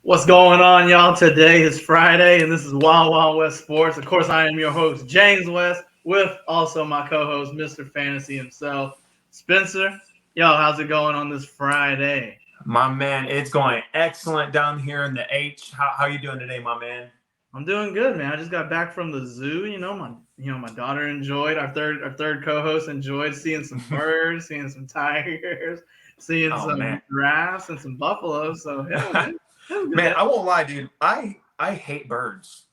What's going on, y'all? Today is Friday, and this is Wild Wild West Sports. Of course, I am your host, James West, with also my co-host, Mr. Fantasy himself, Spencer. Yo, how's it going on this Friday? My man, it's going excellent down here in the H. How you doing today, my man? I'm doing good, man. I just got back from the zoo. My daughter enjoyed. Our third co-host enjoyed seeing some birds, seeing some tigers, seeing Oh some man, giraffes and some buffaloes. So yeah, man, it was a good man, day. I won't lie, dude. I hate birds.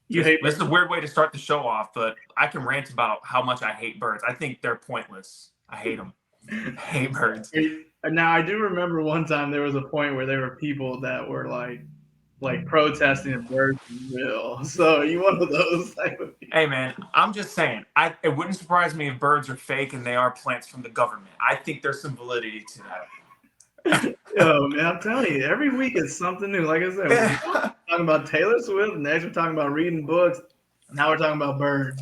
You hate This is a birds? weird way to start the show off, but I can rant about how much I hate birds. I think they're pointless. I hate them. I hate birds. Now I do remember one time there was a point where there were people that were like protesting if birds were real. So you one of those type of people. Hey man, I'm just saying. It wouldn't surprise me if birds are fake and they are plants from the government. I think there's some validity to Yo, man, I'm telling you, every week is something new. Like I said, we're that. talking about Taylor Swift, next we're talking about reading books. Now we're talking about birds.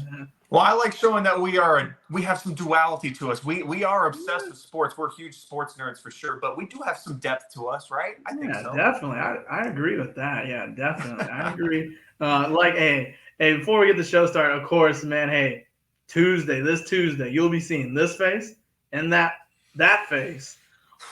Well, I like showing that we have some duality to us. We are obsessed with sports. We're huge sports nerds for sure, but we do have some depth to us, right? I think Yeah, so. definitely. I agree with that. Yeah, definitely. I agree. Hey, before we get the show started, of course, man, hey, this Tuesday, you'll be seeing this face and that face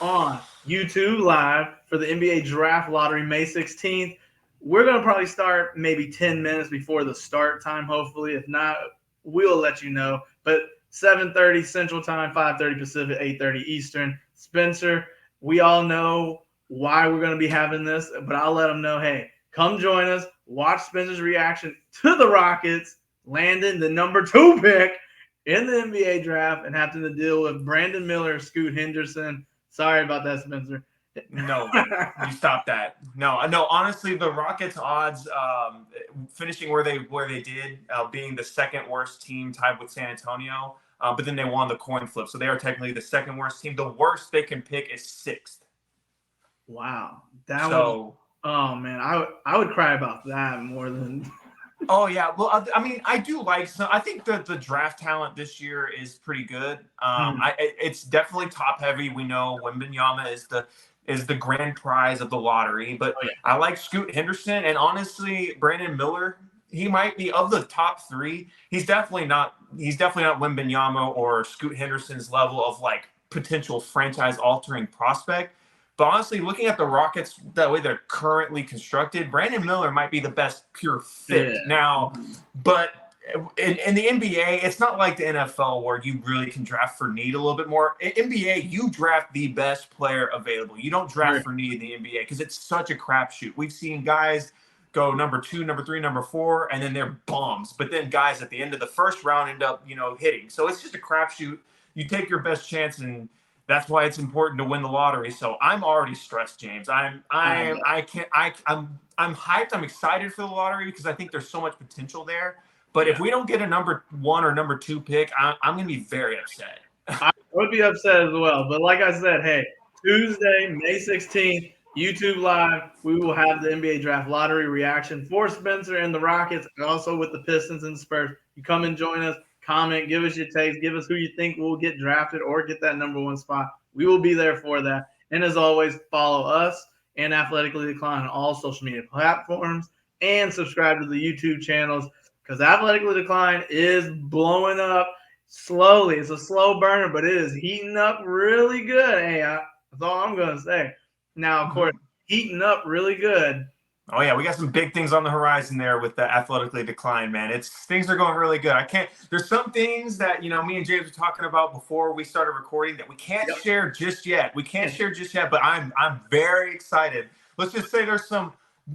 on YouTube Live for the NBA Draft Lottery May 16th. We're going to probably start maybe 10 minutes before the start time, hopefully. If not, we'll let you know. But 7:30 Central Time, 5:30 Pacific, 8:30 Eastern. Spencer, we all know why we're going to be having this, but I'll let them know, hey, come join us. Watch Spencer's reaction to the Rockets landing the number 2 pick in the NBA draft and having to deal with Brandon Miller, Scoot Henderson. Sorry about that, Spencer. No, you stop that. No, no. Honestly, the Rockets' odds finishing where they did, being the second worst team, tied with San Antonio, but then they won the coin flip, so they are technically the second worst team. The worst they can pick is sixth. Wow, that was. So Oh man, I would cry about that more than. Oh yeah, well, I mean, I do like some. I think the draft talent this year is pretty good. It's definitely top heavy. We know Wembanyama is the grand prize of the lottery, but Oh I like Scoot Henderson and honestly, Brandon Miller. He might be of the top three. He's definitely not. He's definitely not Wembanyama or Scoot Henderson's level of like potential franchise altering prospect. But honestly, looking at the Rockets the way they're currently constructed, Brandon Miller might be the best pure yeah. fit now. But in the NBA, it's not like the NFL where you really can draft for need a little bit more. In NBA, you draft the best player available. You don't draft for need in the NBA because it's such a crapshoot. We've seen guys go number 2, number 3, number 4, and then they're bombs. But then guys at the end of the first round end up, hitting. So it's just a crapshoot. You take your best chance, and that's why it's important to win the lottery. So I'm already stressed, James. I'm hyped. I'm excited for the lottery because I think there's so much potential there. But if we don't get a number 1 or number 2 pick, I'm going to be very upset. I would be upset as well. But like I said, hey, Tuesday, May 16th, YouTube Live, we will have the NBA Draft Lottery reaction for Spencer and the Rockets, and also with the Pistons and Spurs. You come and join us, comment, give us your takes, give us who you think will get drafted or get that number 1 spot. We will be there for that. And as always, follow us and Athletically Decline on all social media platforms and subscribe to the YouTube channels because Athletically Decline is blowing up slowly. It's a slow burner, but it is heating up really good. Hey, that's all I'm going to say. Now, of course, heating up really good. Oh yeah, we got some big things on the horizon there with the Athletically Decline, man. Things are going really good. There's some things that me and James were talking about before we started recording that we can't share just yet. But I'm very excited. Let's just say there's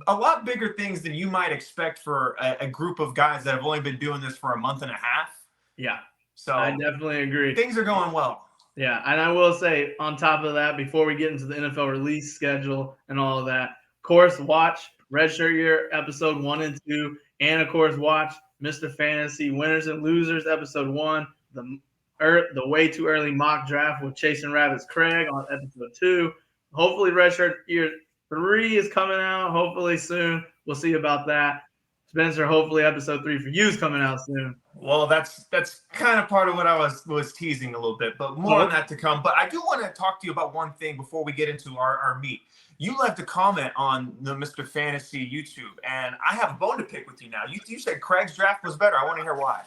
a lot bigger things than you might expect for a group of guys that have only been doing this for a month and a half. Yeah. So I definitely agree. Things are going well. Yeah, and I will say on top of that, before we get into the NFL release schedule and all of that, of course, watch Red Shirt Year episode 1 and 2, and of course, watch Mr. Fantasy Winners and Losers episode 1, the way too early mock draft with Chasing Rabbits Craig on episode 2. Hopefully, Red Shirt Year 3 is coming out. Hopefully soon. We'll see about that. Spencer, hopefully episode 3 for you is coming out soon. Well, that's kind of part of what I was teasing a little bit, but more on that to come. But I do want to talk to you about one thing before we get into our meet. You left a comment on the Mr. Fantasy YouTube, and I have a bone to pick with you now. You said Craig's draft was better. I want to hear why.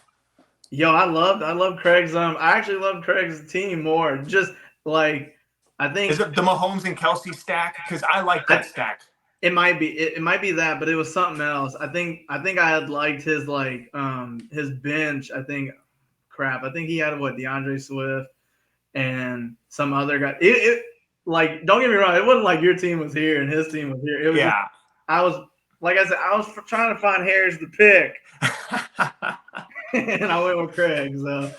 Yo, I love Craig's. I actually love Craig's team more. Just like I think is it the Mahomes and Kelsey stack? Because I like that stack. It might be it might be that, but it was something else. I think I had liked his his bench. I think he had DeAndre Swift and some other guy. It like, don't get me wrong, it wasn't like your team was here and his team was here. It was I was like I said, I was trying to find hairs to pick. And I went with Craig. So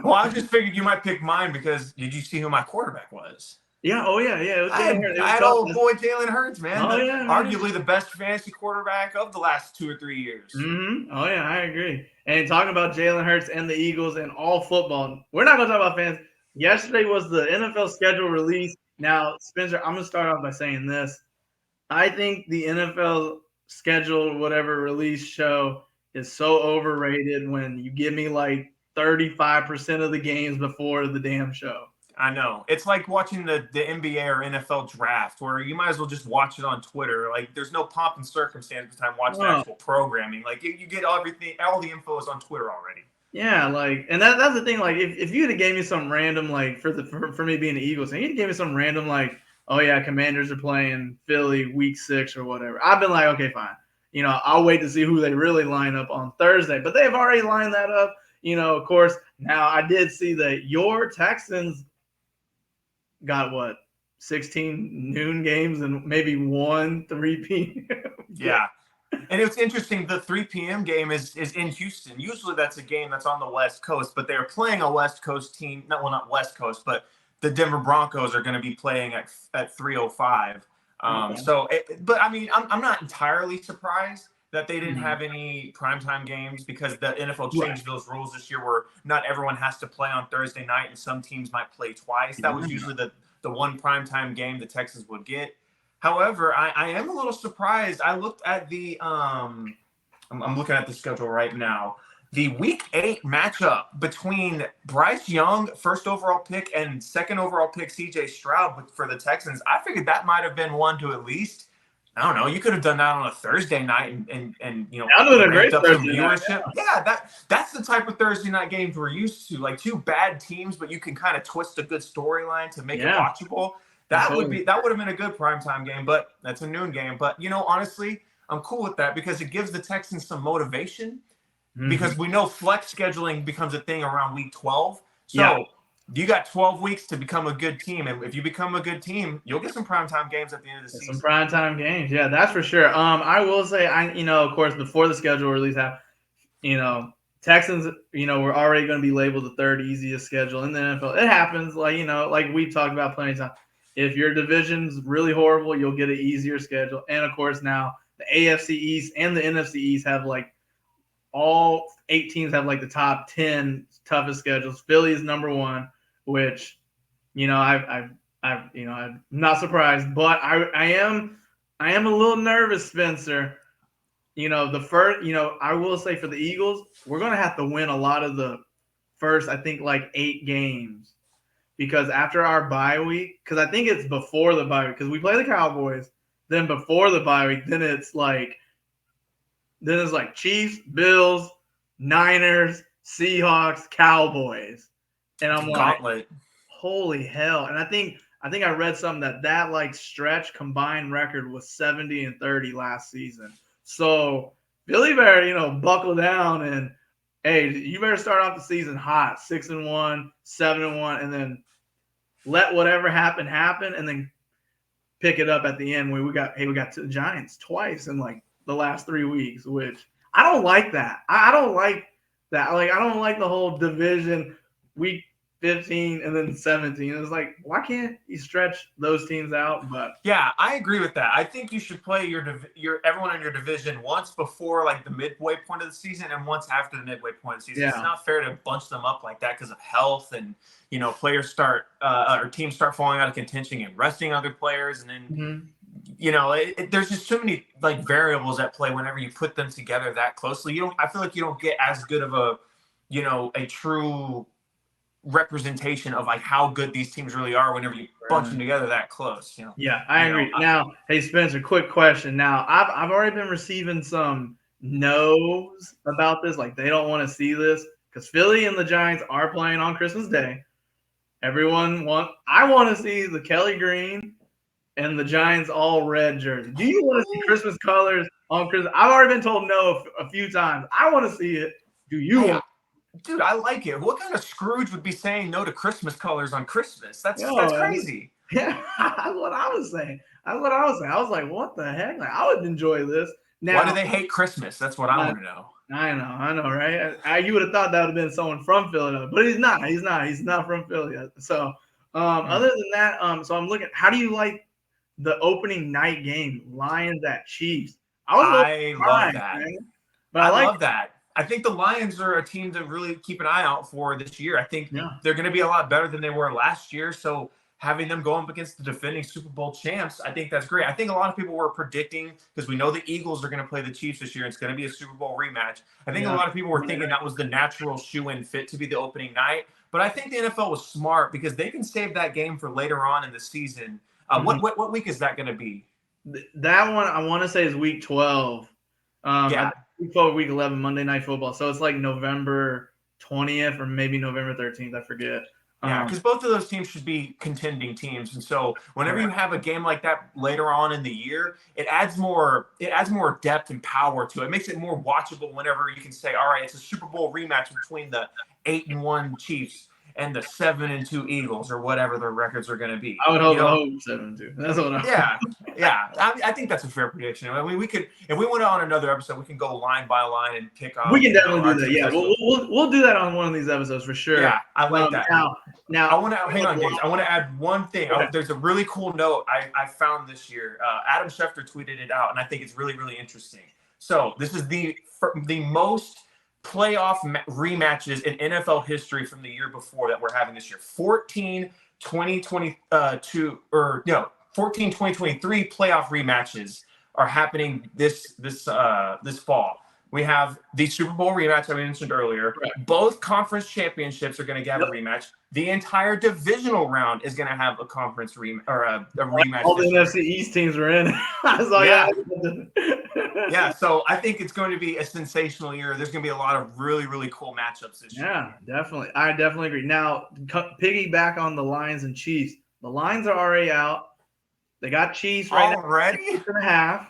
well, I just figured you might pick mine because did you see who my quarterback was? Yeah. Oh yeah. It was I had old boy Jalen Hurts, man. Oh, arguably the best fantasy quarterback of the last 2 or 3 years. Mm-hmm. Oh yeah, I agree. And talking about Jalen Hurts and the Eagles and all football, we're not going to talk about fans. Yesterday was the NFL schedule release. Now, Spencer, I'm going to start off by saying this. I think the NFL schedule, whatever release show, is so overrated when you give me like 35% of the games before the damn show. I know. It's like watching the NBA or NFL draft where you might as well just watch it on Twitter. Like, there's no pomp and circumstance at the time watching actual programming. Like, you get everything, all the info is on Twitter already. Yeah, like, and that's the thing. Like, if you'd have gave me some random, like, for me being the Eagles, and you'd give me some random, like, oh yeah, Commanders are playing Philly week 6 or whatever, I've been like, okay, fine. You know, I'll wait to see who they really line up on Thursday. But they've already lined that up. You know, of course. Now I did see that your Texans got 16 noon games and maybe 3 p.m. Yeah. And it's interesting, the 3 p.m. game is in Houston. Usually that's a game that's on the West Coast, but they're playing a West Coast team. Not West Coast, but the Denver Broncos are going to be playing at 3:05. But I mean, I'm not entirely surprised that they didn't have any primetime games because the NFL changed those rules this year where not everyone has to play on Thursday night and some teams might play twice. That was usually the one primetime game the Texans would get. However, I am a little surprised. I looked at the I'm looking at the schedule right now. The Week 8 matchup between Bryce Young, first overall pick, and second overall pick C.J. Stroud for the Texans, I figured that might have been one to at least, I don't know, you could have done that on a Thursday night and you know, ramped up some viewership. Yeah, that's the type of Thursday night games we're used to, like 2 bad teams, but you can kind of twist a good storyline to make it watchable. That would have been a good primetime game, but that's a noon game. But, you know, honestly, I'm cool with that because it gives the Texans some motivation. Because we know flex scheduling becomes a thing around week 12. So you got 12 weeks to become a good team. And if you become a good team, you'll get some primetime games at the end of the season. Some primetime games. Yeah, that's for sure. I will say, of course, before the schedule release happened, Texans, were already going to be labeled the 3rd easiest schedule in the NFL. It happens. Like we've talked about plenty of times. If your division's really horrible, you'll get an easier schedule. And, of course, now the AFC East and the NFC East have, all 8 teams have the top 10 toughest schedules. Philly is number 1, which, I'm not surprised, but I am a little nervous, Spencer. The first, I will say for the Eagles, we're going to have to win a lot of the first, I think 8 games, because after our bye week, because I think it's before the bye week, because we play the Cowboys, then before the bye week, then it's Chiefs, Bills, Niners, Seahawks, Cowboys. And I'm gauntlet. Holy hell. And I think I read something that stretch combined record was 70-30 last season. So Billy better, buckle down and hey, you better start off the season hot, 6-1, 7-1, and then let whatever happen, and then pick it up at the end where we got to the Giants twice in the last 3 weeks, which I don't like that. I don't like that. I don't like the whole division week 15 and then 17. It's why can't you stretch those teams out? But yeah, I agree with that. I think you should play your everyone in your division once before the midway point of the season and once after the midway point of the season. Yeah. It's not fair to bunch them up like that because of health and players start or teams start falling out of contention and resting other players, and then there's just so many like variables at play whenever you put them together that closely. I feel like you don't get as good of a true representation of like how good these teams really are whenever you bunch them together that close. Yeah, I agree. Now, hey Spencer, quick question. Now, I've already been receiving some no's about this, like they don't want to see this because Philly and the Giants are playing on Christmas Day. I want to see the Kelly Green and the Giants all red jersey. Do you want to see Christmas colors on Christmas? I've already been told no a few times. I want to see it. Do you want? Dude, I like it. What kind of Scrooge would be saying no to Christmas colors on Christmas? That's crazy. Yeah, that's what I was saying. I was like, what the heck? Like, I would enjoy this. Now, why do they hate Christmas? That's what I want to know. I know, right? You would have thought that would have been someone from Philadelphia, but he's not. He's not from Philly. So, other than that, so I'm looking. How do you like the opening night game, Lions at Chiefs? I love that. Man. But I love that. I think the Lions are a team to really keep an eye out for this year. I think they're going to be a lot better than they were last year. So having them go up against the defending Super Bowl champs, I think that's great. I think a lot of people were predicting, because we know the Eagles are going to play the Chiefs this year. It's going to be a Super Bowl rematch. I think a lot of people were thinking that was the natural shoe-in fit to be the opening night. But I think the NFL was smart because they can save that game for later on in the season. What week is that going to be? That one I want to say is week 12. Week 12, week 11, Monday Night Football. So it's like November 20th or maybe November 13th. I forget. Yeah, because both of those teams should be contending teams, and so whenever you have a game like that later on in the year, it adds more depth and power to it. It makes it more watchable whenever you can say, all right, it's a Super Bowl rematch between the 8-1 Chiefs and the 7-2 Eagles, or whatever their records are going to be. I would hope 7-2. That's what I think that's a fair prediction. I mean, we could, if we went on another episode, we can go line by line and pick off. We can definitely do that. Yeah, we'll do that on one of these episodes for sure. Yeah, I like that. Now, I want to hang on, James. I want to add one thing. There's a really cool note I found this year. Adam Schefter tweeted it out, and I think it's really, really interesting. So this is the most playoff rematches in NFL history from the year before that we're having this year. 14 2023 playoff rematches are happening this fall. We have the Super Bowl rematch I mentioned earlier. Right. Both conference championships are going to have a rematch. The entire divisional round is going to have a conference rematch. All the NFC East teams are in. Yeah, so I think it's going to be a sensational year. There's going to be a lot of really, really cool matchups this year. Yeah, definitely. I definitely agree. Now, piggyback on the Lions and Chiefs. The Lions are already out. They got Chiefs right now. Already? 6.5.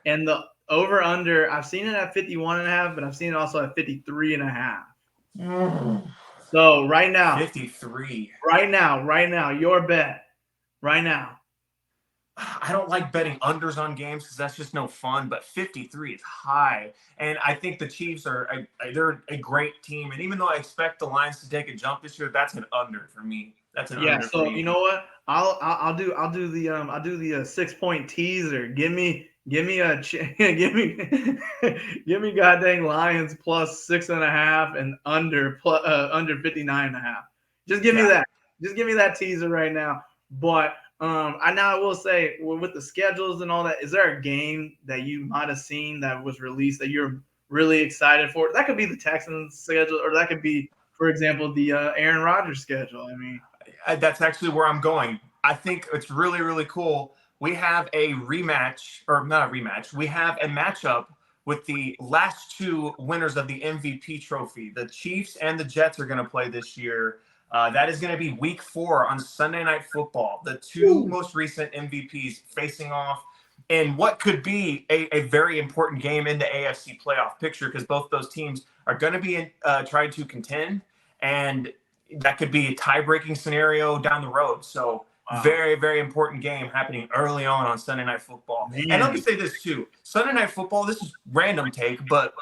And the over-under, I've seen it at 51.5, but I've seen it also at 53.5. So right now. 53. Right now, your bet. Right now. I don't like betting unders on games because that's just no fun, but 53 is high. And I think the Chiefs they're a great team. And even though I expect the Lions to take a jump this year, that's an under for me. That's an under so for me. You know what? I'll do the 6-point teaser. Give me goddamn Lions plus 6.5 and under 59.5. Just give me that. Just give me that teaser right now. But I will say, with the schedules and all that, is there a game that you might have seen that was released that you're really excited for? That could be the Texans schedule, or that could be, for example, the Aaron Rodgers schedule. I mean, that's actually where I'm going. I think it's really, really cool. We have a rematch, or not a rematch. We have a matchup with the last two winners of the MVP trophy. The Chiefs and the Jets are going to play this year. That is going to be week 4 on Sunday Night Football. The two most recent MVPs facing off in what could be a very important game in the AFC playoff picture, because both those teams are going to be trying to contend, and that could be a tie-breaking scenario down the road. So very, very important game happening early on Sunday Night Football. Man. And let me say this too. Sunday Night Football, this is random take, but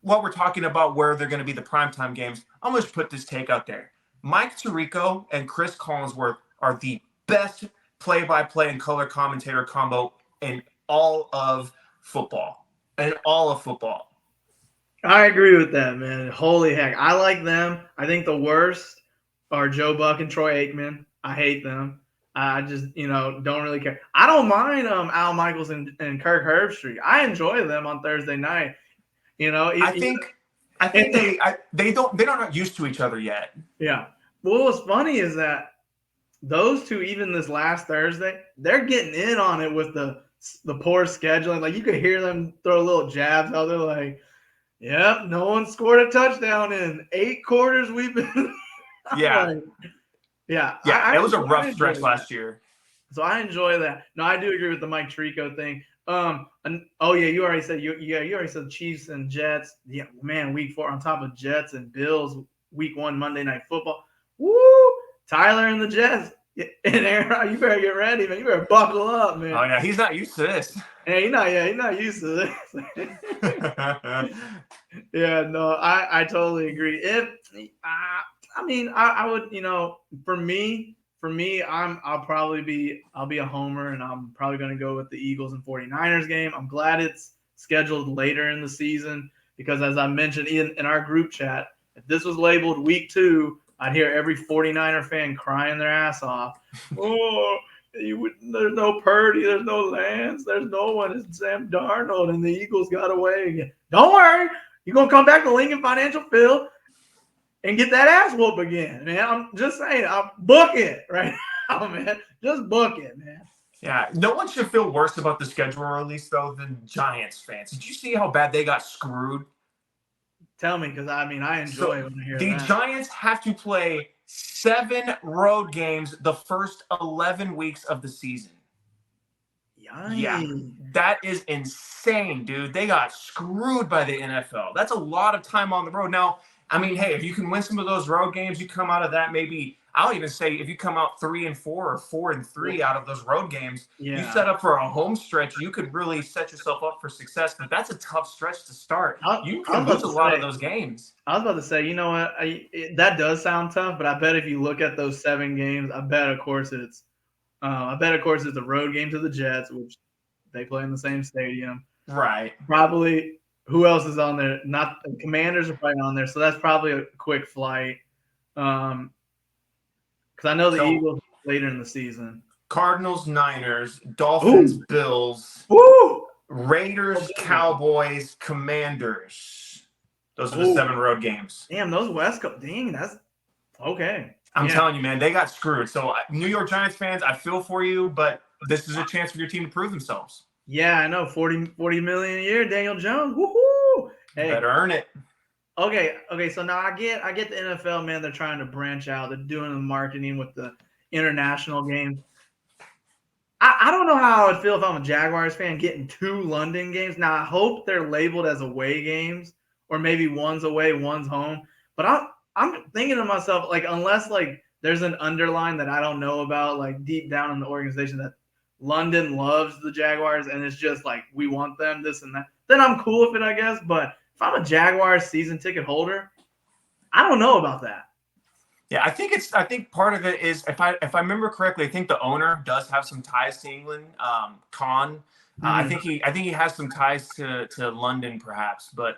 while we're talking about where they're going to be the primetime games, I'm going to put this take out there. Mike Tirico and Chris Collinsworth are the best play-by-play and color commentator combo in all of football. I agree with that, man. Holy heck. I like them. I think the worst are Joe Buck and Troy Aikman. I hate them. I just, don't really care. I don't mind Al Michaels and Kirk Herbstreit. I enjoy them on Thursday night. I think they're not used to each other yet. Yeah. Well, what's funny is that those two, even this last Thursday, they're getting in on it with the poor scheduling. Like, you could hear them throw little jabs out there, like, "Yep, no one scored a touchdown in 8 quarters. We've been." Yeah. Like, yeah. It was a rough stretch last year. So I enjoy that. No, I do agree with the Mike Tirico thing. You already said you already said Chiefs and Jets. Yeah, man, week 4 on top of Jets and Bills, week 1 Monday Night Football. Woo! Tyler and the Jets. And Aaron, you better get ready, man. You better buckle up, man. Oh yeah, he's not used to this. Hey, he's not used to this. Yeah, no, I totally agree. I would, for me, I'll be a homer, and I'm probably going to go with the Eagles and 49ers game. I'm glad it's scheduled later in the season because, as I mentioned in our group chat, if this was labeled week 2, I'd hear every 49er fan crying their ass off. Oh, there's no Purdy, there's no Lance, there's no one. It's Sam Darnold, and the Eagles got away again. Don't worry, you're gonna come back to Lincoln Financial Field and get that ass whoop again, man. I'm just saying, I'll book it right now, man. Just book it, man. Yeah, no one should feel worse about the schedule release though than Giants fans. Did you see how bad they got screwed? Tell me, because I enjoy when I hear that. The Giants have to play 7 road games the first 11 weeks of the season. Yikes. Yeah, that is insane, dude. They got screwed by the NFL. That's a lot of time on the road. Now, hey, if you can win some of those road games, you come out of that maybe. I'll even say if you come out 3-4 or 4-3 out of those road games, you set up for a home stretch. You could really set yourself up for success. But that's a tough stretch to start. You can lose a lot of those games. I was about to say, you know what? That does sound tough, but I bet if you look at those 7 games, I bet of course it's a road game to the Jets, which they play in the same stadium. Right. Probably who else is on there? Not the Commanders are probably on there, so that's probably a quick flight. Because I know the Eagles later in the season. Cardinals, Niners, Dolphins, Bills, Raiders, Cowboys, Commanders. Those are the 7 road games. Damn, those West Coast. Dang, that's okay. I'm telling you, man, they got screwed. So, New York Giants fans, I feel for you, but this is a chance for your team to prove themselves. Yeah, I know. 40 million a year, Daniel Jones. Woohoo! Hey, better earn it. Okay. So now I get the NFL, man. They're trying to branch out. They're doing the marketing with the international games. I don't know how I would feel if I'm a Jaguars fan getting 2 London games. Now I hope they're labeled as away games, or maybe one's away, one's home. But I'm thinking to myself, like, unless like there's an underline that I don't know about, like deep down in the organization that London loves the Jaguars and it's just like we want them, this and that, then I'm cool with it, I guess. But if I'm a Jaguars season ticket holder, I don't know about that. Yeah, I think part of it is if I remember correctly, I think the owner does have some ties to England. Khan, I think he has some ties to London, perhaps. But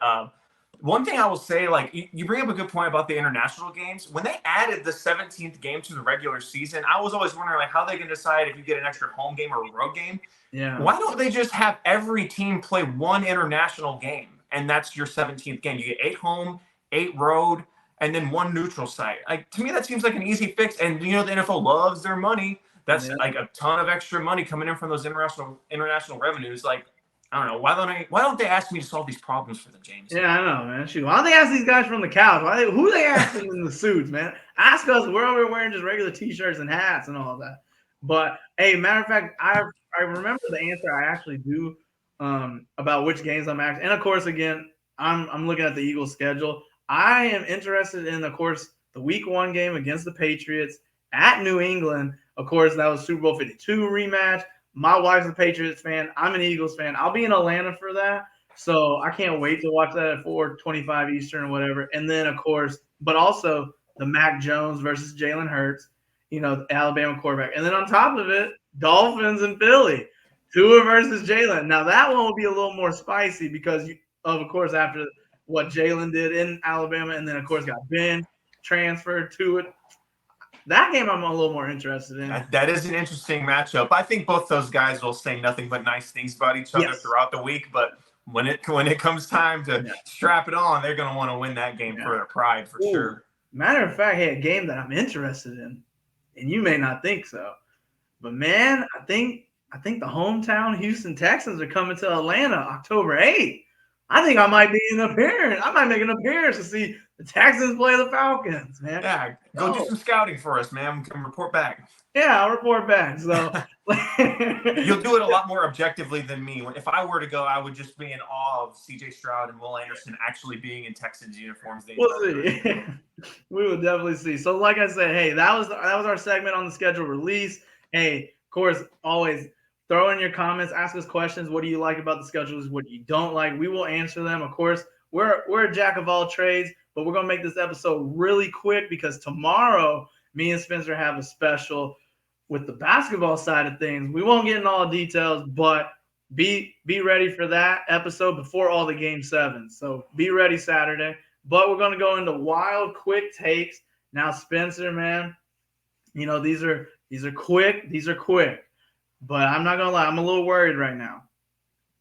one thing I will say, like you bring up a good point about the international games. When they added the 17th game to the regular season, I was always wondering like how they can decide if you get an extra home game or a road game. Yeah. Why don't they just have every team play 1 international game, and that's your 17th game? You get 8 home, 8 road, and then 1 neutral site. Like, to me, that seems like an easy fix. And the NFL loves their money. That's like a ton of extra money coming in from those international revenues. Like, I don't know. Why don't they ask me to solve these problems for them, James? Yeah, I know, man. Shoot, why don't they ask these guys from the couch? Who they asking in the suits, man? Ask us. We're over wearing just regular T-shirts and hats and all that. But hey, matter of fact, I remember the answer I actually do about which games I'm actually. And of course, again, I'm looking at the Eagles' schedule. I am interested in, of course, the Week 1 game against the Patriots at New England. Of course, that was Super Bowl 52 rematch. My wife's a Patriots fan. I'm an Eagles fan. I'll be in Atlanta for that. So I can't wait to watch that at 4:25 Eastern or whatever. And then, of course, but also the Mac Jones versus Jalen Hurts, the Alabama quarterback. And then on top of it, Dolphins and Philly, Tua versus Jalen. Now, that one will be a little more spicy because, of course, after what Jalen did in Alabama and then, of course, got Ben transferred to it. That game I'm a little more interested in. That is an interesting matchup. I think both those guys will say nothing but nice things about each other throughout the week, but when it comes time to strap it on, they're going to want to win that game for their pride for sure. Matter of fact, hey, a game that I'm interested in, and you may not think so, but man, I think the hometown Houston Texans are coming to Atlanta October 8th. I think I might be an appearance. I might make an appearance to see the Texans play the Falcons, man. Yeah, go do some scouting for us, man. We can report back. Yeah, I'll report back. So you'll do it a lot more objectively than me. If I were to go, I would just be in awe of C.J. Stroud and Will Anderson actually being in Texans uniforms. We'll see. We will definitely see. So, like I said, hey, that was our segment on the schedule release. Hey, of course, always throw in your comments, ask us questions. What do you like about the schedules? What you don't like? We will answer them. Of course, we're a jack of all trades, but we're gonna make this episode really quick because tomorrow, me and Spencer have a special with the basketball side of things. We won't get in all the details, but be ready for that episode before all the game 7s. So be ready Saturday. But we're gonna go into wild, quick takes now. Spencer, man, you know these are quick. These are quick. But I'm not gonna lie, I'm a little worried right now.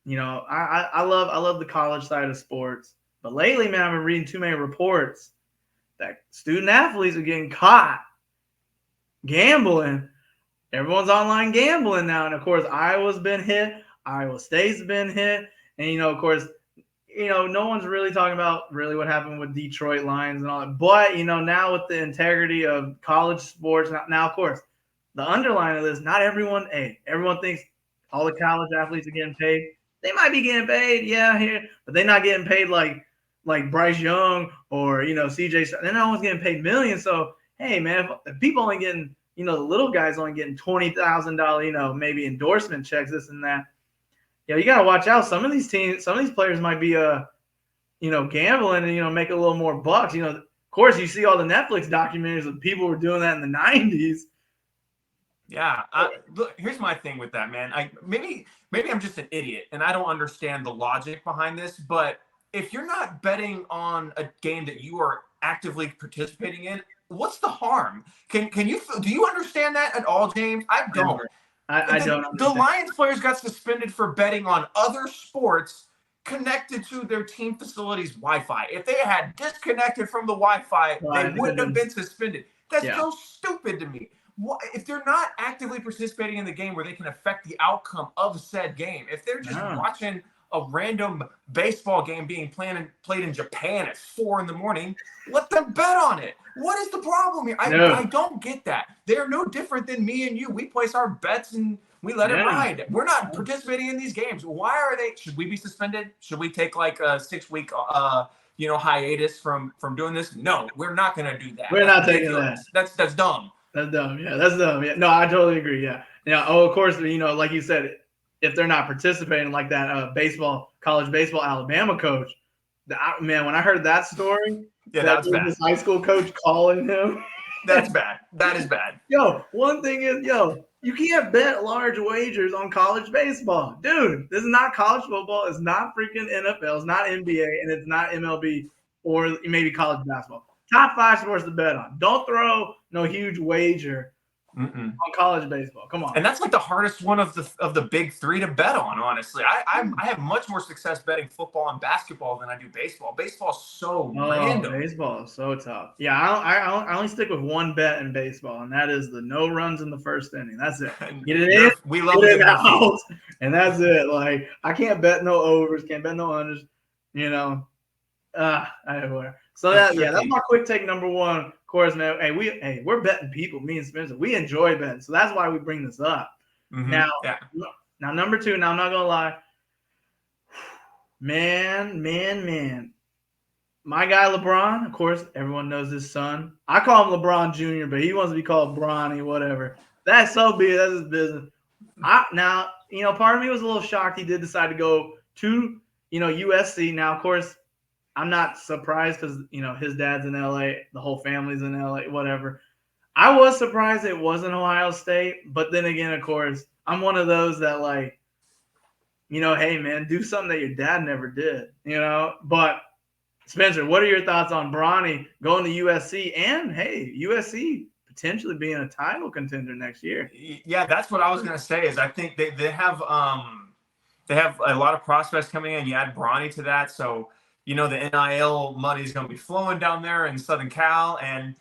You know, I love the college side of sports, but lately, man, I've been reading too many reports that student athletes are getting caught gambling. Everyone's online gambling now, and of course, Iowa's been hit, Iowa State's been hit, and of course, no one's really talking about really what happened with Detroit Lions and all that. But now with the integrity of college sports, now of course. The underline of this, not everyone, everyone thinks all the college athletes are getting paid. They might be getting paid, here, but they're not getting paid like Bryce Young or, CJ. They're not always getting paid millions. So, hey, man, if people only getting, the little guys only getting $20,000, maybe endorsement checks, this and that. You got to watch out. Some of these players might be, gambling and, make a little more bucks. Of course, you see all the Netflix documentaries of people who were doing that in the 90s. Yeah. Look, here's my thing with that, man. Maybe I'm just an idiot and I don't understand the logic behind this, but if you're not betting on a game that you are actively participating in, what's the harm? Do you understand that at all, James? I don't. I don't understand. The Lions players got suspended for betting on other sports connected to their team facilities Wi-Fi. If they had disconnected from the Wi-Fi, they wouldn't have been suspended. That's so stupid to me. If they're not actively participating in the game where they can affect the outcome of said game, if they're just watching a random baseball game being played in Japan at 4 a.m, let them bet on it. What is the problem here? I don't get that. They're no different than me and you. We place our bets and we let it ride. We're not participating in these games. Why are they? Should we be suspended? Should we take like a 6-week hiatus from doing this? No, we're not going to do that. We're not taking that. That's dumb. That's dumb. Yeah, that's dumb. Yeah, no, I totally agree. Yeah. Of course, like you said, if they're not participating like that, college baseball Alabama coach, man, when I heard that story, that's bad. This high school coach calling him. That's bad. That is bad. One thing is, you can't bet large wagers on college baseball. Dude, this is not college football. It's not freaking NFL. It's not NBA, and it's not MLB or maybe college basketball. Top 5 sports to bet on. Don't throw no huge wager on college baseball. Come on. And that's like the hardest one of the big 3 to bet on, honestly. I have much more success betting football and basketball than I do baseball. Baseball's so random. Baseball is so tough. Yeah, I only stick with one bet in baseball, and that is the no runs in the first inning. That's it. Get it in, we love it out, and that's it. Like, I can't bet no overs, can't bet no unders, So that's my quick take number 1. Of course, man. Hey, we're betting people. Me and Spencer, we enjoy betting, so that's why we bring this up. Now, number 2. Now I'm not gonna lie, man. My guy LeBron, of course, everyone knows his son. I call him LeBron Jr., but he wants to be called Bronny, whatever. That's so big. That's his business. Now, part of me was a little shocked he did decide to go to, USC. Now, of course, I'm not surprised because, his dad's in LA, the whole family's in LA, whatever. I was surprised it wasn't Ohio State, but then again, of course, I'm one of those that hey, man, do something that your dad never did, But, Spencer, what are your thoughts on Bronny going to USC? And, hey, USC potentially being a title contender next year. Yeah, that's what I was gonna say. Is I think they have a lot of prospects coming in. You add Bronny to that, so the NIL money is gonna be flowing down there in Southern Cal, and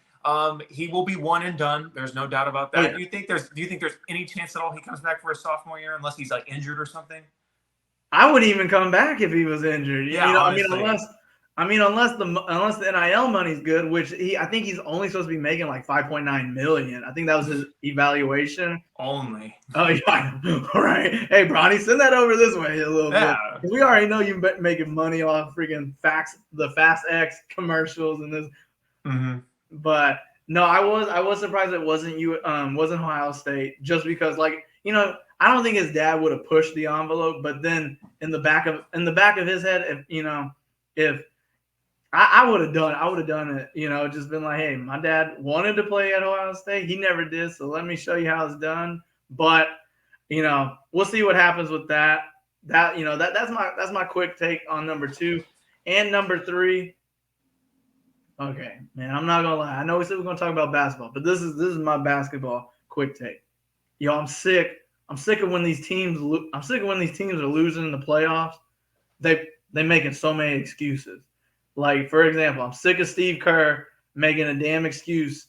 he will be one and done. There's no doubt about that. Oh, yeah. Do you think there's any chance at all he comes back for his sophomore year unless he's like injured or something? I would even come back if he was injured. Yeah, honestly. Unless the NIL money's good, which I think he's only supposed to be making like 5.9 million. I think that was his evaluation. Only. Oh yeah, right. Hey, Bronny, send that over this way a little bit. We already know you've been making money off freaking the Fast X commercials and this. Mm-hmm. But no, I was surprised it wasn't Ohio State, just because I don't think his dad would have pushed the envelope, but then in the back of his head, if I would have done it, just been like, hey, my dad wanted to play at Ohio State, he never did, so let me show you how it's done. But we'll see what happens with that. That's my quick take on number 2 and number 3. Okay, man, I'm not gonna lie. I know we said we're gonna talk about basketball, but this is my basketball quick take. Yo, I'm sick of when these teams are losing in the playoffs. They making so many excuses. Like, for example, I'm sick of Steve Kerr making a damn excuse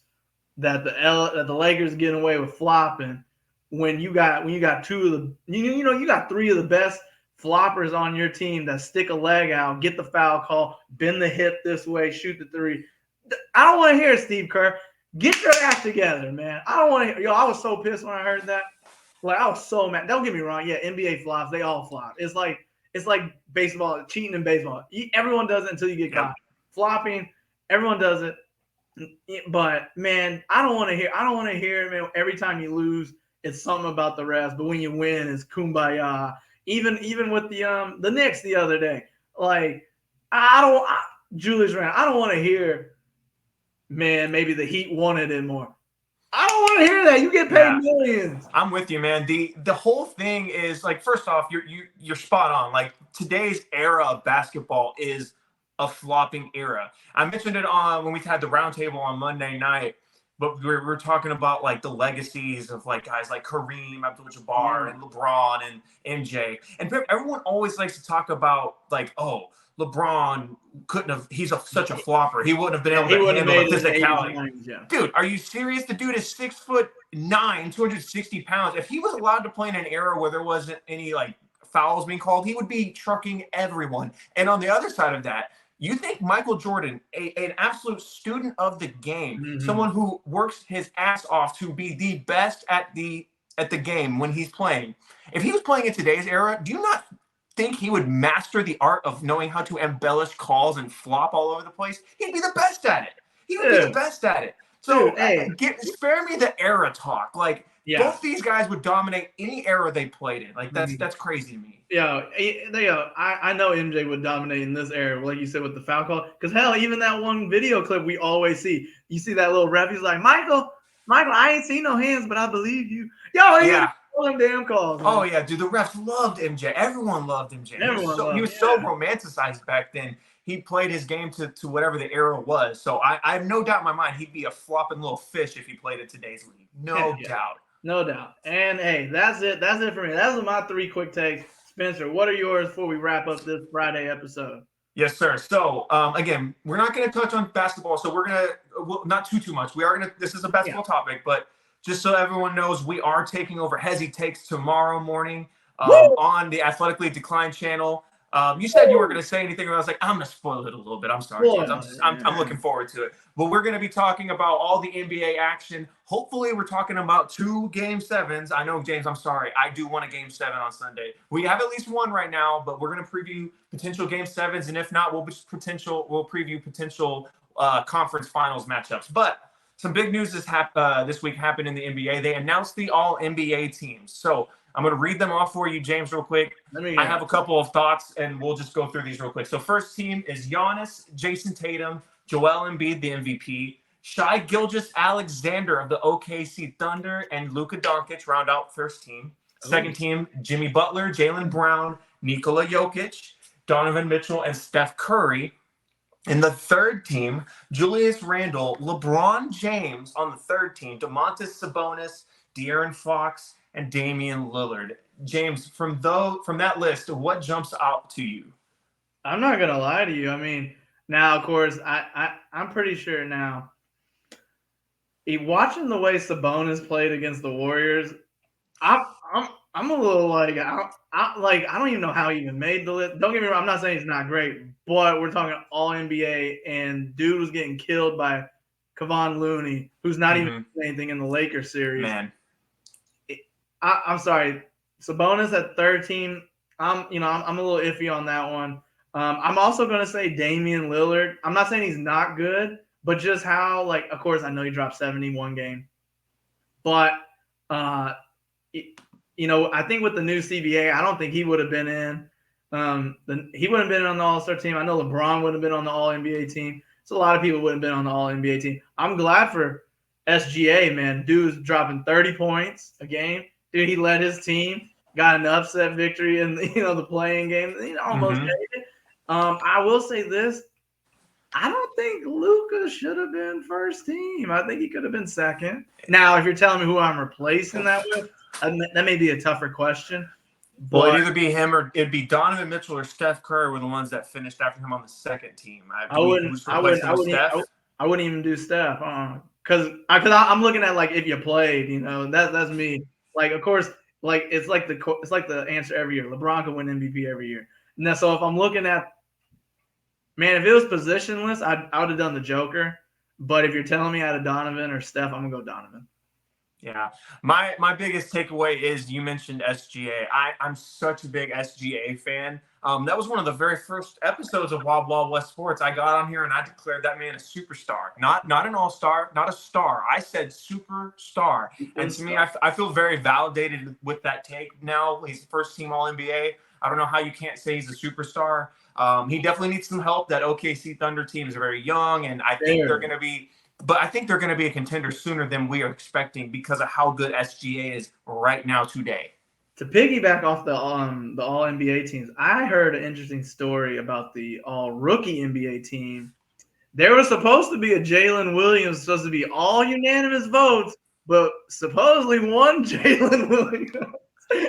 that the Lakers getting away with flopping when you got two of the you got 3 of the best floppers on your team that stick a leg out, get the foul call, bend the hip this way, shoot the 3. I don't want to hear it, Steve Kerr. Get your act together, man. I don't want to. I was so pissed when I heard that. Like, I was so mad. Don't get me wrong. Yeah, NBA flops. They all flop. It's like baseball, cheating in baseball. Everyone does it until you get caught. Flopping, everyone does it. But man, I don't want to hear it, man. Every time you lose, it's something about the refs. But when you win, it's kumbaya. Even with the Knicks the other day, like Julius Randle, I don't want to hear, man, maybe the Heat wanted it more. I don't want to hear that. You get paid millions. I'm with you, man. The whole thing is, like, first off, you're spot on. Like, today's era of basketball is a flopping era. I mentioned it when we had the roundtable on Monday night, but we're talking about like the legacies of like guys like Kareem Abdul-Jabbar and LeBron and MJ. And everyone always likes to talk about like, oh, LeBron he's such a flopper. He wouldn't have been able to handle the physicality. Dude, are you serious? The dude is 6'9", 260 pounds. If he was allowed to play in an era where there wasn't any like fouls being called, he would be trucking everyone. And on the other side of that, you think Michael Jordan, an absolute student of the game, someone who works his ass off to be the best at the game when he's playing, if he was playing in today's era, do you not think he would master the art of knowing how to embellish calls and flop all over the place? He'd be the best at it. He would be the best at it. So spare me the era talk. Like, both these guys would dominate any era they played in. Like, that's crazy to me. I know MJ would dominate in this era, like you said, with the foul call. Because hell, even that one video clip we always see, you see that little ref. He's like, Michael, I ain't seen no hands, but I believe you. All them damn calls. Man. Oh yeah, dude, the refs loved MJ. Everyone loved MJ. He was so romanticized back then. He played his game to whatever the era was. So I have no doubt in my mind he'd be a flopping little fish if he played in today's league. No doubt. No doubt. And hey, that's it. That's it for me. Those are my 3 quick takes. Spencer, what are yours before we wrap up this Friday episode? Yes, sir. So again, we're not going to touch on basketball. So we're going to not too much. We are going to. This is a basketball topic, but just so everyone knows, we are taking over Hezzy Takes tomorrow morning on the Athletically Declined channel. You said you weren't going to say anything, and I was like, I'm going to spoil it a little bit. I'm sorry, James. I'm looking forward to it. But we're going to be talking about all the NBA action. Hopefully, we're talking about 2 Game 7s. I know, James, I'm sorry. I do want a Game 7 on Sunday. We have at least one right now, but we're going to preview potential Game 7s. And if not, we'll preview potential conference finals matchups. But some big news this week happened in the NBA. They announced the All-NBA teams. So I'm going to read them off for you, James, real quick. I have a couple of thoughts, and we'll just go through these real quick. So first team is Giannis, Jason Tatum, Joel Embiid, the MVP, Shai Gilgeous-Alexander of the OKC Thunder, and Luka Doncic round out first team. Second team, Jimmy Butler, Jaylen Brown, Nikola Jokic, Donovan Mitchell, and Steph Curry. In the third team, Julius Randle, LeBron James on the third team, Domantas Sabonis, De'Aaron Fox, and Damian Lillard. James, from that list, what jumps out to you? I'm not gonna lie to you. I mean, now of course I'm pretty sure now. Watching the way Sabonis played against the Warriors, I'm I'm I'm a little like I don't even know how he even made the list. Don't get me wrong, I'm not saying he's not great, but we're talking all NBA and dude was getting killed by Kevon Looney, who's not even doing anything in the Lakers series. Man. I'm sorry, Sabonis at third team. I'm a little iffy on that one. I'm also gonna say Damian Lillard. I'm not saying he's not good, but just how of course I know he dropped 71 game, but I think with the new CBA, I don't think he would have been in. He wouldn't have been on the All-Star team. I know LeBron would have been on the All-NBA team. So a lot of people would have been on the All-NBA team. I'm glad for SGA, man. Dude's dropping 30 points a game. Dude, he led his team, got an upset victory in the playing game. Almost made it. I will say this. I don't think Luka should have been first team. I think he could have been second. Now, if you're telling me who I'm replacing that with, that may be a tougher question. Well, it'd either be him or it'd be Donovan Mitchell or Steph Curry were the ones that finished after him on the second team. I wouldn't even do Steph, because I'm looking at if you played, that's me. Of course, it's like the answer every year. LeBron could win MVP every year. Now, so if I'm looking at, man, if it was positionless, I would have done the Joker. But if you're telling me out of Donovan or Steph, I'm gonna go Donovan. Yeah. My biggest takeaway is you mentioned SGA. I'm such a big SGA fan. That was one of the very first episodes of Wild Wild West Sports. I got on here and I declared that man a superstar. Not an all-star, not a star. I said superstar. And to me, I feel very validated with that take now. He's first team All-NBA. I don't know how you can't say he's a superstar. He definitely needs some help. That OKC Thunder team is very young, and I think they're going to be – but I think they're going to be a contender sooner than we are expecting because of how good SGA is right now today. To piggyback off the All-NBA teams, I heard an interesting story about the All-Rookie NBA team. There was supposed to be a Jalen Williams, supposed to be all unanimous votes, but supposedly one Jalen Williams.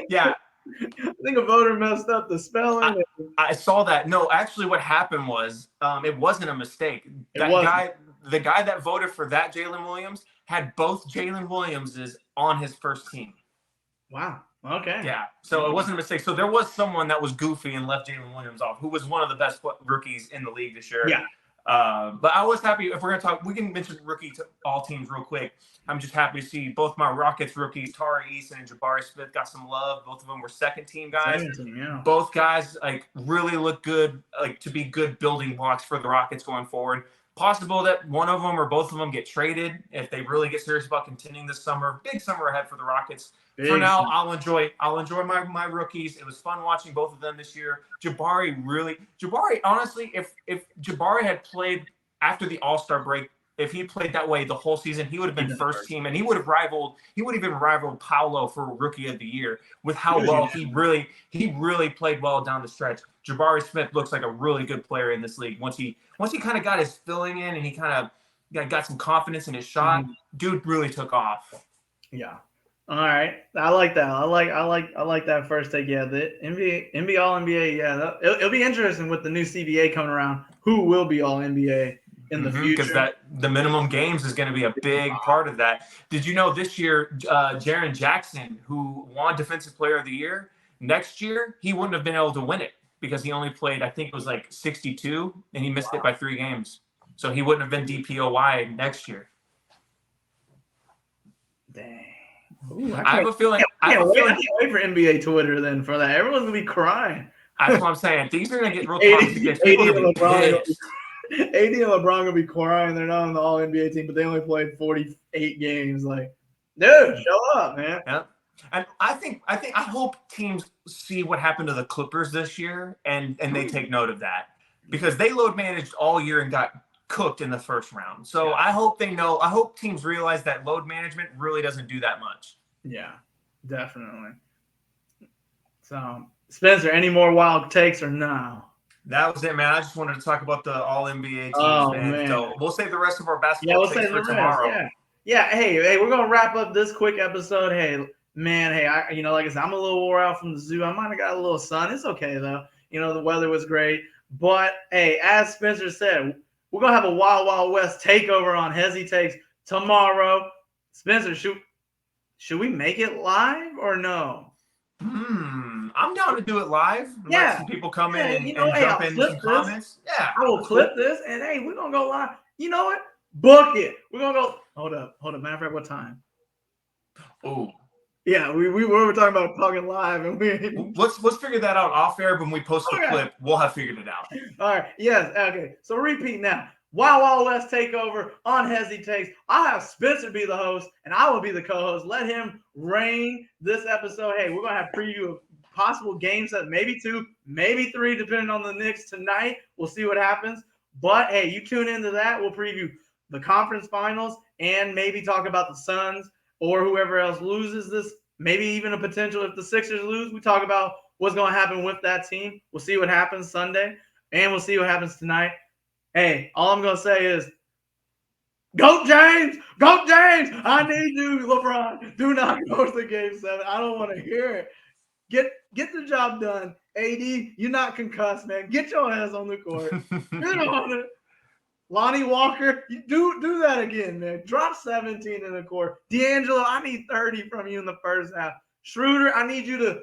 Yeah. I think a voter messed up the spelling. I saw that. No, actually what happened was it wasn't a mistake. The guy that voted for that Jalen Williams had both Jalen Williamses on his first team. Wow. Okay. Yeah. So it wasn't a mistake. So there was someone that was goofy and left Jalen Williams off, who was one of the best rookies in the league this year. Yeah. But I was happy. If we're going to talk, we can mention rookie to all teams real quick. I'm just happy to see both my Rockets rookies, Tari Eason and Jabari Smith, got some love. Both of them were second team guys. Both guys really look good, to be good building blocks for the Rockets going forward. Possible that one of them or both of them get traded if they really get serious about contending this summer. Big summer ahead for the Rockets. For now, I'll enjoy my rookies. It was fun watching both of them this year. Jabari, honestly, if Jabari had played after the All-Star break, if he played that way the whole season, he would have been first team, and he would even rivaled Paolo for Rookie of the Year with how well he really played well down the stretch. Jabari Smith looks like a really good player in this league. Once he kind of got his filling in and he kind of got some confidence in his shot, dude really took off. Yeah. All right, I like that. I like that first take. Yeah, the NBA All NBA. Yeah, it'll be interesting with the new CBA coming around. Who will be All NBA in the future? Because the minimum games is going to be a big part of that. Did you know this year, Jaren Jackson, who won Defensive Player of the Year, next year he wouldn't have been able to win it because he only played, I think it was 62, and he missed it by 3 games. So he wouldn't have been DPOY next year. Dang. Ooh, I have a feeling. I can't wait for NBA Twitter then for that. Everyone's gonna be crying. That's what I'm saying. Things are gonna get real toxic. AD and LeBron gonna be crying. They're not on the All NBA team, but they only played 48 games. Dude, show up, man. Yeah. And I hope teams see what happened to the Clippers this year and they take note of that, because they load managed all year and got cooked in the first round. So I hope teams realize that load management really doesn't do that much. Yeah, definitely. So, Spencer, any more wild takes or no? That was it, man. I just wanted to talk about the all NBA teams, Oh, man. So we'll save the rest of our Yeah, basketball we'll takes say for the rest. tomorrow. Yeah. Yeah. Hey, we're gonna wrap up this quick episode. Hey, man, like I said, I'm a little wore out from the zoo. I might have got a little sun. It's okay though. The weather was great. But hey, as Spencer said, we're gonna have a Wild Wild West takeover on Hezi Takes tomorrow. Spencer, should we make it live or no? I'm down to do it live. Let some people come in and jump in some comments. Yeah, I will clip this, and hey, we're gonna go live. You know what? Book it. We're gonna go. Hold up. Matter of fact, what time? Oh. Yeah, we were talking about talking live, and let's figure that out off air when we post the clip. We'll have figured it out. All right. Yes. Okay. So repeat now. Wild Wild West takeover on Hezi Takes. I'll have Spencer be the host, and I will be the co-host. Let him reign this episode. Hey, we're gonna have preview of possible game set, maybe 2, maybe 3, depending on the Knicks tonight. We'll see what happens. But hey, you tune into that. We'll preview the conference finals and maybe talk about the Suns or whoever else loses this. Maybe even a potential if the Sixers lose. We talk about what's going to happen with that team. We'll see what happens Sunday, and we'll see what happens tonight. Hey, all I'm going to say is, go James! Go James! I need you, LeBron. Do not go to Game 7. I don't want to hear it. Get the job done. AD, you're not concussed, man. Get your ass on the court. Get on it. Lonnie Walker, you do that again, man. Drop 17 in the court. D'Angelo, I need 30 from you in the first half. Schroeder, I need you to.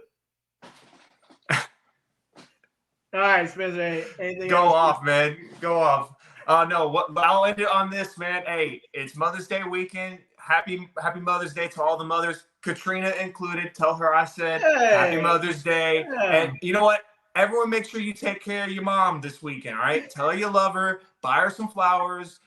All right, Spencer. Hey, anything Go else? off, man. Go off. No, I'll end it on this, man. Hey, it's Mother's Day weekend. Happy Mother's Day to all the mothers, Katrina included. Tell her I said Happy Mother's Day. Yeah. And you know what? Everyone make sure you take care of your mom this weekend, all right? Tell her you love her. Buy her some flowers.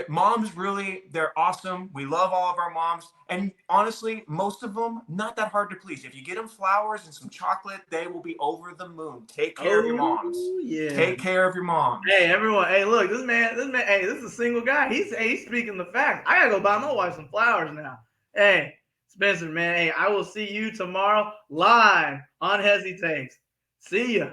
Moms really, they're awesome. We love all of our moms. And honestly, most of them, not that hard to please. If you get them flowers and some chocolate, they will be over the moon. Take care of your moms. Yeah. Take care of your moms. Hey, everyone. Hey, look, this man, hey, this is a single guy. He's speaking the facts. I got to go buy my wife some flowers now. Hey, Spencer, man, hey, I will see you tomorrow live on Hezi Takes. See ya.